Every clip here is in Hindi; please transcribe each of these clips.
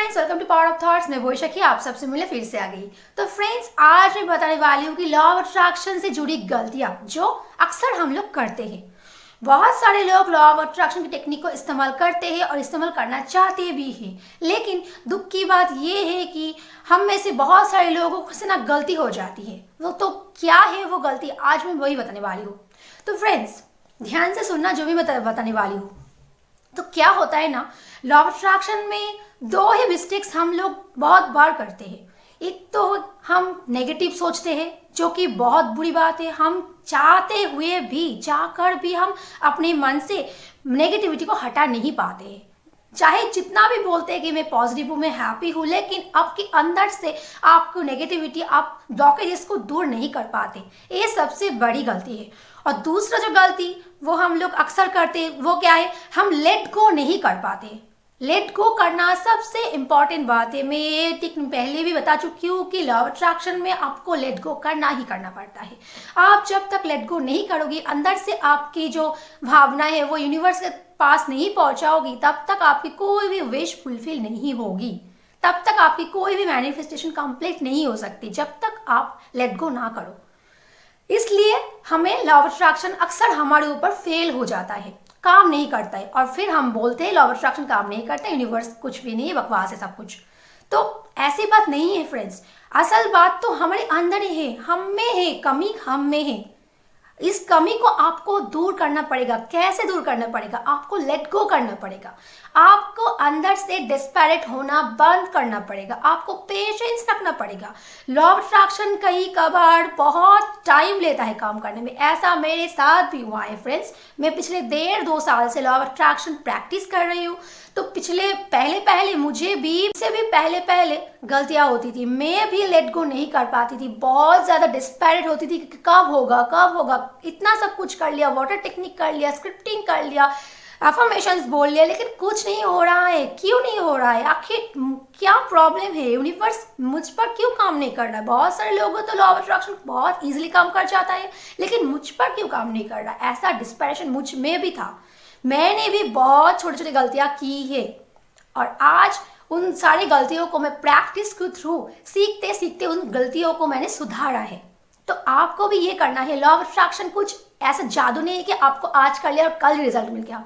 Friends, welcome to power of thoughts. मैं वही शकी आप सबसे मिले फिर से आ गई। तो फ्रेंड्स, आज मैं बताने वाली हूँ कि लॉ ऑफ अट्रैक्शन से जुड़ी गलतियाँ जो अक्सर हम लोग करते हैं। बहुत सारे लोग लॉ ऑफ अट्रैक्शन की टेक्निक को इस्तेमाल करते हैं और इस्तेमाल करना चाहते भी हैं, लेकिन दुख की बात यह है कि हम में से बहुत सारे लोगों से ना गलती हो जाती है। वो तो क्या है वो गलती, आज मैं वही बताने वाली हूँ। तो फ्रेंड्स, ध्यान से सुनना जो भी मैं बताने वाली हूँ। तो क्या होता है ना, लॉ ऑफ अट्रैक्शन में दो ही मिस्टेक्स हम लोग बहुत बार करते हैं। एक तो हम नेगेटिव सोचते हैं, जो कि बहुत बुरी बात है। हम चाहते हुए भी, चाहकर भी हम अपने मन से नेगेटिविटी को हटा नहीं पाते हैं। चाहे जितना भी बोलते हैं कि मैं पॉजिटिव हूँ, मैं हैप्पी हूँ, लेकिन आपके अंदर से आपको नेगेटिविटी, आप ब्लॉकेजेस को दूर नहीं कर पाते। ये सबसे बड़ी गलती है। और दूसरा जो गलती वो हम लोग अक्सर करते हैं वो क्या है, हम लेट गो नहीं कर पाते। लेट गो करना सबसे इम्पॉर्टेंट बात है। मैं ये पहले भी बता चुकी हूँ कि लॉ ऑफ अट्रैक्शन में आपको लेट गो करना ही करना पड़ता है। आप जब तक लेट गो नहीं करोगी, अंदर से आपकी जो भावना है वो यूनिवर्स के पास नहीं पहुंचाओगी, तब तक आपकी कोई भी विश फुलफिल नहीं होगी। तब तक आपकी कोई भी मैनिफेस्टेशन कंप्लीट नहीं हो सकती, जब तक आप लेट गो ना करो। इसलिए हमें लॉ ऑफ अट्रैक्शन अक्सर हमारे ऊपर फेल हो जाता है, काम नहीं करता है, और फिर हम बोलते हैं लॉ ऑफ अट्रैक्शन काम नहीं करता, यूनिवर्स कुछ भी नहीं है, बकवास है सब कुछ। तो ऐसी बात नहीं है फ्रेंड्स। असल बात तो हमारे अंदर ही है, हम में है, कमी हम में है। इस कमी को आपको दूर करना पड़ेगा। कैसे दूर करना पड़ेगा? आपको लेट गो करना पड़ेगा। आपको अंदर से डिस्पैरेट होना बंद करना पड़ेगा। आपको पेशेंस रखना पड़ेगा। लॉ ऑफ अट्रैक्शन कई कबार बहुत टाइम लेता है काम करने में। ऐसा मेरे साथ भी हुआ है फ्रेंड्स। मैं पिछले 1.5-2 साल से लॉ ऑफ अट्रैक्शन प्रैक्टिस कर रही हूँ। तो पहले मुझे भी पहले गलतियां होती थी। मैं भी लेट गो नहीं कर पाती थी, बहुत ज़्यादा डिस्पैरेट होती थी कि कब होगा। इतना सब कुछ कर लिया, वाटर टेक्निक कर लिया, स्क्रिप्टिंग कर लिया, अफर्मेशंस बोल लिया, लेकिन कुछ नहीं हो रहा है। क्यों नहीं हो रहा है? आखिर क्या प्रॉब्लम है? यूनिवर्स मुझ पर क्यों काम नहीं कर रहा है? बहुत सारे लोगों तो लॉ ऑफ अट्रैक्शन बहुत इजीली काम कर जाता है, लेकिन मुझ पर क्यों काम नहीं कर रहा? ऐसा डिस्पैरेशन मुझ में भी था। मैंने भी बहुत छोटी छोटी गलतियां की है, और आज उन सारी गलतियों को मैं प्रैक्टिस के थ्रू सीखते सीखते उन गलतियों को मैंने सुधारा है। तो आपको भी ये करना है। लॉ ऑफ अट्रैक्शन कुछ ऐसा जादू नहीं है कि आपको आज कर लिया और कल रिजल्ट मिल गया।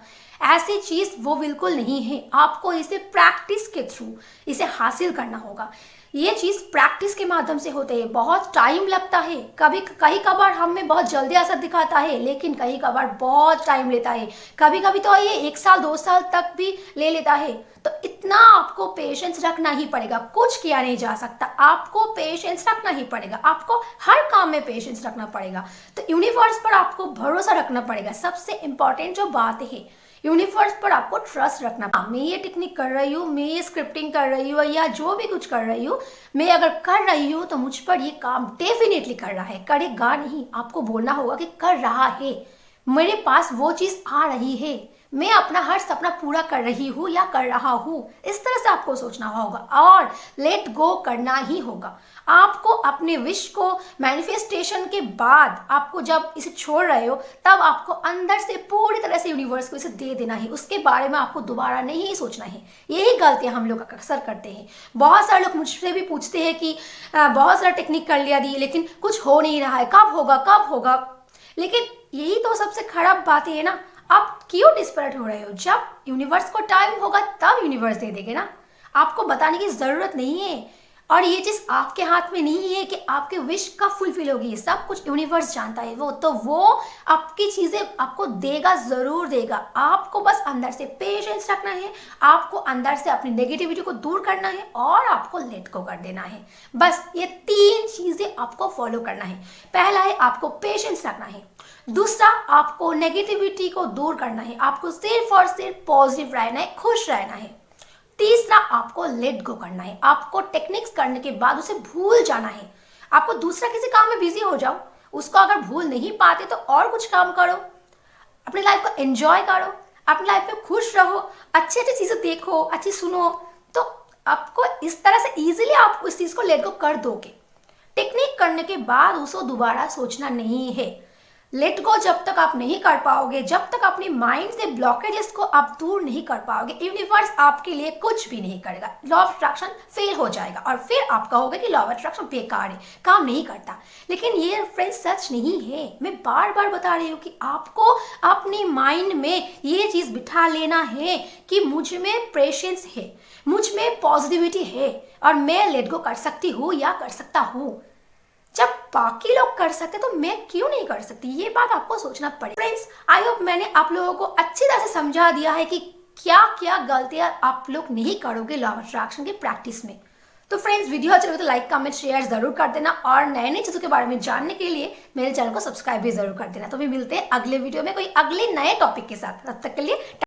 ऐसी चीज वो बिल्कुल नहीं है। आपको इसे प्रैक्टिस के थ्रू इसे हासिल करना होगा। ये चीज प्रैक्टिस के माध्यम से होते हैं। बहुत टाइम लगता है। कहीं कभार हमें बहुत जल्दी असर दिखाता है, लेकिन कहीं कभार बहुत टाइम लेता है। कभी कभी तो ये 1 साल 2 साल तक भी ले लेता है। तो इतना आपको पेशेंस रखना ही पड़ेगा। कुछ किया नहीं जा सकता, आपको पेशेंस रखना ही पड़ेगा। आपको हर काम में पेशेंस रखना पड़ेगा। तो यूनिवर्स पर आपको भरोसा रखना पड़ेगा। सबसे इंपॉर्टेंट जो बात है, यूनिवर्स पर आपको ट्रस्ट रखना। मैं ये टेक्निक कर रही हूँ, मैं ये स्क्रिप्टिंग कर रही हूँ, या जो भी कुछ कर रही हूँ, मैं अगर कर रही हूँ तो मुझ पर ये काम डेफिनेटली कर रहा है। करेगा नहीं, आपको बोलना होगा कि कर रहा है, मेरे पास वो चीज़ आ रही है, मैं अपना हर सपना पूरा कर रही हूँ या कर रहा हूँ। इस तरह से आपको सोचना होगा और लेट गो करना ही होगा। आपको अपने विश को मैनिफेस्टेशन के बाद, आपको जब इसे छोड़ रहे हो, तब आपको अंदर से पूरी तरह से यूनिवर्स को इसे दे देना है। उसके बारे में आपको दोबारा नहीं सोचना है। यही गलतियां हम लोग अक्सर करते हैं। बहुत सारे लोग मुझसे भी पूछते हैं कि बहुत सारा टेक्निक कर लिया दी, लेकिन कुछ हो नहीं रहा है, कब होगा। लेकिन यही तो सबसे खराब बात है ना। आप क्यों डिस्परेट हो रहे हो? जब यूनिवर्स को टाइम होगा तब यूनिवर्स दे देंगे ना। आपको बताने की जरूरत नहीं है। और ये चीज आपके हाथ में नहीं है कि आपके विश कब फुलफिल होगी। सब कुछ यूनिवर्स जानता है। वो आपकी चीजें आपको देगा, जरूर देगा। आपको बस अंदर से पेशेंस रखना है। आपको अंदर से अपनी नेगेटिविटी को दूर करना है और आपको लेट गो कर देना है। बस ये 3 चीजें आपको फॉलो करना है। पहला है आपको पेशेंस रखना है। दूसरा, आपको नेगेटिविटी को दूर करना है। आपको सिर्फ और सिर्फ पॉजिटिव रहना है, खुश रहना है। तीसरा, आपको लेट गो करना है। आपको टेक्निक्स करने के बाद उसे भूल जाना है। आपको दूसरा किसी काम में बिजी हो जाओ, उसको अगर भूल नहीं पाते तो और कुछ काम करो, अपनी लाइफ को एंजॉय करो, अपनी लाइफ में खुश रहो, अच्छी अच्छी चीजें देखो, अच्छी सुनो। तो आपको इस तरह से इजीली आप उस चीज को लेट गो कर दोगे। टेक्निक करने के बाद उसको दोबारा सोचना नहीं है। लेट गो जब तक आप नहीं कर पाओगे, जब तक अपनी माइंड से ब्लॉकेजेस को आप दूर नहीं कर पाओगे, यूनिवर्स आपके लिए कुछ भी नहीं करेगा, लॉ ऑफ अट्रैक्शन फेल हो जाएगा और फिर आप कहोगे कि लॉ ऑफ अट्रैक्शन बेकार है, काम नहीं करता। लेकिन ये फ्रेंड्स सच नहीं है। मैं बार बार बता रही हूँ कि आपको अपनी माइंड में ये चीज़ बिठा लेना है कि मुझ में पेशेंस है, मुझ में पॉजिटिविटी है और मैं लेट गो कर सकती हूँ या कर सकता हूँ। जब बाकी लोग कर सकते तो मैं क्यों नहीं कर सकती, ये बात आपको सोचना पड़ेगा। फ्रेंड्स, आई होप मैंने आप लोगों को अच्छी तरह से समझा दिया है कि क्या क्या गलतियां आप लोग नहीं करोगे लॉ ऑफ अट्रैक्शन की प्रैक्टिस में। तो फ्रेंड्स, वीडियो अच्छा लगे तो लाइक कमेंट शेयर जरूर कर देना और नए नए चीज़ों के बारे में जानने के लिए मेरे चैनल को सब्सक्राइब भी जरूर कर देना। तो भी मिलते हैं अगले वीडियो में कोई अगले नए टॉपिक के साथ। तब तक के लिए